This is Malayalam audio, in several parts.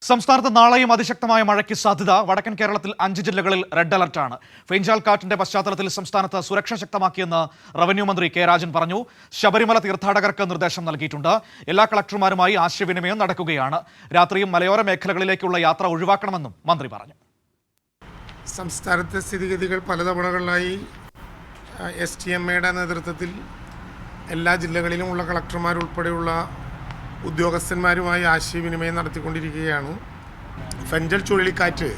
സംസ്ഥാനത്ത് നാളെയും അതിശക്തമായ മഴയ്ക്ക് സാധ്യത. വടക്കൻ കേരളത്തിൽ 5 ജില്ലകളിൽ റെഡ് അലർട്ടാണ്. ഫെയ്ഞ്ചാൽ കാറ്റിന്റെ പശ്ചാത്തലത്തിൽ സംസ്ഥാനത്ത് സുരക്ഷ ശക്തമാക്കിയെന്ന് റവന്യൂ മന്ത്രി കെ രാജൻ പറഞ്ഞു. ശബരിമല തീർത്ഥാടകർക്ക് നിർദ്ദേശം നൽകിയിട്ടുണ്ട്. എല്ലാ കളക്ടർമാരുമായി ആശയവിനിമയം നടക്കുകയാണ്. രാത്രിയും മലയോര മേഖലകളിലേക്കുള്ള യാത്ര ഒഴിവാക്കണമെന്നും മന്ത്രി പറഞ്ഞു. സംസ്ഥാനത്തെ സ്ഥിതിഗതികൾ പലതവണകളിലായി STMയുടെ നേതൃത്വത്തിൽ എല്ലാ ജില്ലകളിലുമുള്ള കളക്ടർമാരുൾപ്പെടെയുള്ള ഉദ്യോഗസ്ഥന്മാരുമായി ആശയവിനിമയം നടത്തിക്കൊണ്ടിരിക്കുകയാണ്. ഫെഞ്ചൽ ചുഴലിക്കാറ്റ്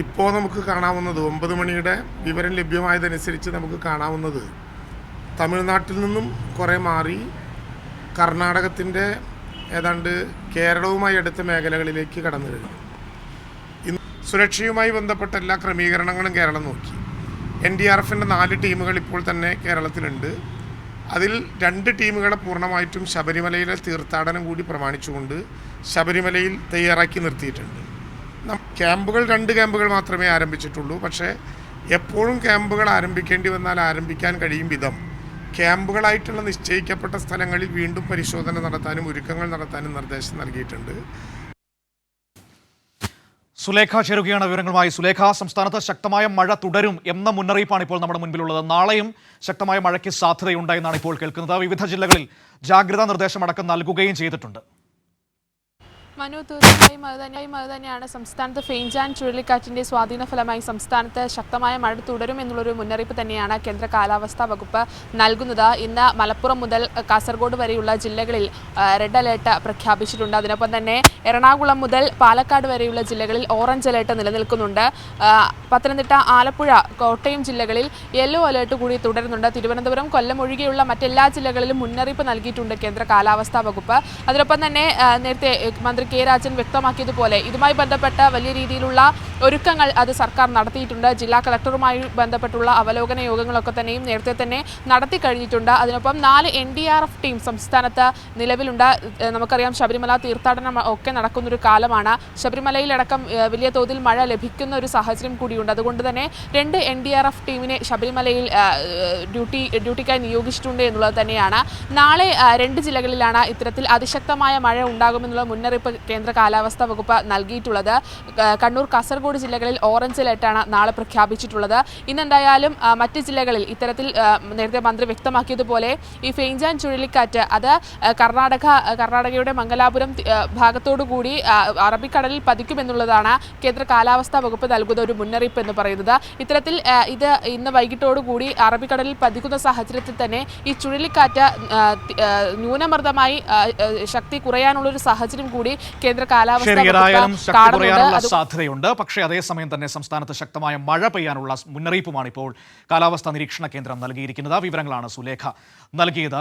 ഇപ്പോൾ നമുക്ക് കാണാവുന്നത് 9 മണിയുടെ വിവരം ലഭ്യമായതനുസരിച്ച് നമുക്ക് കാണാവുന്നത് തമിഴ്നാട്ടിൽ നിന്നും കുറേ മാറി കർണാടകത്തിൻ്റെ ഏതാണ്ട് കേരളവുമായി അടുത്ത മേഖലകളിലേക്ക് കടന്നു കഴിഞ്ഞു. സുരക്ഷയുമായി ബന്ധപ്പെട്ട എല്ലാ ക്രമീകരണങ്ങളും കേരളം നോക്കി. NDRFൻ്റെ 4 ടീമുകൾ ഇപ്പോൾ തന്നെ കേരളത്തിലുണ്ട്. അതിൽ 2 ടീമുകളെ പൂർണ്ണമായിട്ടും ശബരിമലയിലെ തീർത്ഥാടനം കൂടി പ്രമാണിച്ചുകൊണ്ട് ശബരിമലയിൽ തയ്യാറാക്കി നിർത്തിയിട്ടുണ്ട്. ക്യാമ്പുകൾ 2 ക്യാമ്പുകൾ മാത്രമേ ആരംഭിച്ചിട്ടുള്ളൂ. പക്ഷേ എപ്പോഴും ക്യാമ്പുകൾ ആരംഭിക്കേണ്ടി വന്നാൽ ആരംഭിക്കാൻ കഴിയും വിധം ക്യാമ്പുകളായിട്ടുള്ള നിശ്ചയിക്കപ്പെട്ട സ്ഥലങ്ങളിൽ വീണ്ടും പരിശോധന നടത്താനും ഒരുക്കങ്ങൾ നടത്താനും നിർദ്ദേശം നൽകിയിട്ടുണ്ട്. സുലേഖ ചേരുകയാണ് വിവരങ്ങളുമായി. സുലേഖ, സംസ്ഥാനത്ത് ശക്തമായ മഴ തുടരും എന്ന മുന്നറിയിപ്പാണ് ഇപ്പോൾ നമ്മുടെ മുൻപിലുള്ളത്. നാളെയും ശക്തമായ മഴയ്ക്ക് സാധ്യതയുണ്ട് എന്നാണ് ഇപ്പോൾ കേൾക്കുന്നത്. വിവിധ ജില്ലകളിൽ ജാഗ്രതാ നിർദ്ദേശമടക്കം നൽകുകയും ചെയ്തിട്ടുണ്ട്. മനു, തീർച്ചയായും അത് തന്നെയാണ്. സംസ്ഥാനത്ത് ഫെയ്ഞ്ചാൻ ചുഴലിക്കാറ്റിന്റെ സ്വാധീന ഫലമായി സംസ്ഥാനത്ത് ശക്തമായ മഴ തുടരും എന്നുള്ളൊരു മുന്നറിയിപ്പ് തന്നെയാണ് കേന്ദ്ര കാലാവസ്ഥാ വകുപ്പ് നൽകുന്നത്. ഇന്ന് മലപ്പുറം മുതൽ കാസർഗോഡ് വരെയുള്ള ജില്ലകളിൽ റെഡ് അലേർട്ട് പ്രഖ്യാപിച്ചിട്ടുണ്ട്. അതിനൊപ്പം തന്നെ എറണാകുളം മുതൽ പാലക്കാട് വരെയുള്ള ജില്ലകളിൽ ഓറഞ്ച് അലേർട്ട് നിലനിൽക്കുന്നുണ്ട്. പത്തനംതിട്ട, ആലപ്പുഴ, കോട്ടയം ജില്ലകളിൽ യെല്ലോ അലേർട്ട് കൂടി തുടരുന്നുണ്ട്. തിരുവനന്തപുരം, കൊല്ലം ഒഴികെയുള്ള മറ്റെല്ലാ ജില്ലകളിലും മുന്നറിയിപ്പ് നൽകിയിട്ടുണ്ട് കേന്ദ്ര കാലാവസ്ഥാ വകുപ്പ്. അതിനൊപ്പം തന്നെ നേരത്തെ മന്ത്രി കെ രാജൻ വ്യക്തമാക്കിയതുപോലെ ഇതുമായി ബന്ധപ്പെട്ട വലിയ രീതിയിലുള്ള ഒരുക്കങ്ങൾ അത് സർക്കാർ നടത്തിയിട്ടുണ്ട്. ജില്ലാ കളക്ടറുമായി ബന്ധപ്പെട്ടുള്ള അവലോകന യോഗങ്ങളൊക്കെ തന്നെയും നേരത്തെ തന്നെ നടത്തി കഴിഞ്ഞിട്ടുണ്ട്. അതിനൊപ്പം 4 NDRF ടീം സംസ്ഥാനത്ത് നിലവിലുണ്ട്. നമുക്കറിയാം, ശബരിമല തീർത്ഥാടനം ഒക്കെ നടക്കുന്നൊരു കാലമാണ്. ശബരിമലയിലടക്കം വലിയ തോതിൽ മഴ ലഭിക്കുന്ന ഒരു സാഹചര്യം കൂടിയുണ്ട്. അതുകൊണ്ട് തന്നെ 2 NDRF ടീമിനെ ശബരിമലയിൽ ഡ്യൂട്ടിക്കായി നിയോഗിച്ചിട്ടുണ്ട് എന്നുള്ളത് തന്നെയാണ്. നാളെ 2 ജില്ലകളിലാണ് ഇത്തരത്തിൽ അതിശക്തമായ മഴ ഉണ്ടാകുമെന്നുള്ള മുന്നറിയിപ്പ് കേന്ദ്ര കാലാവസ്ഥാ വകുപ്പ് നൽകിയിട്ടുള്ളത്. കണ്ണൂർ, കാസർഗോഡ് ജില്ലകളിൽ ഓറഞ്ച് അലേർട്ടാണ് നാളെ പ്രഖ്യാപിച്ചിട്ടുള്ളത്. ഇന്നെന്തായാലും മറ്റ് ജില്ലകളിൽ ഇത്തരത്തിൽ നേരത്തെ മന്ത്രി വ്യക്തമാക്കിയതുപോലെ ഈ ഫെയ്ഞ്ചാൻ ചുഴലിക്കാറ്റ് അത് കർണാടകയുടെ മംഗലാപുരം ഭാഗത്തോടു കൂടി അറബിക്കടലിൽ പതിക്കുമെന്നുള്ളതാണ് കേന്ദ്ര കാലാവസ്ഥാ വകുപ്പ് നൽകുന്ന ഒരു മുന്നറിയിപ്പ് എന്ന് പറയുന്നത്. ഇത്തരത്തിൽ ഇത് ഇന്ന് വൈകിട്ടോടുകൂടി അറബിക്കടലിൽ പതിക്കുന്ന സാഹചര്യത്തിൽ തന്നെ ഈ ചുഴലിക്കാറ്റ് ന്യൂനമർദ്ദമായി ശക്തി കുറയാനുള്ളൊരു സാഹചര്യം കൂടി കേന്ദ്ര കാലാവസ്ഥാ സാധ്യതയുണ്ട്. പക്ഷേ അതേസമയം തന്നെ സംസ്ഥാനത്ത് ശക്തമായ മഴ പെയ്യാനുള്ള മുന്നറിയിപ്പുമാണ് ഇപ്പോൾ കാലാവസ്ഥാ നിരീക്ഷണ കേന്ദ്രം നൽകിയിരിക്കുന്നത്. വിവരങ്ങളാണ് സുലേഖ നൽകിയത്.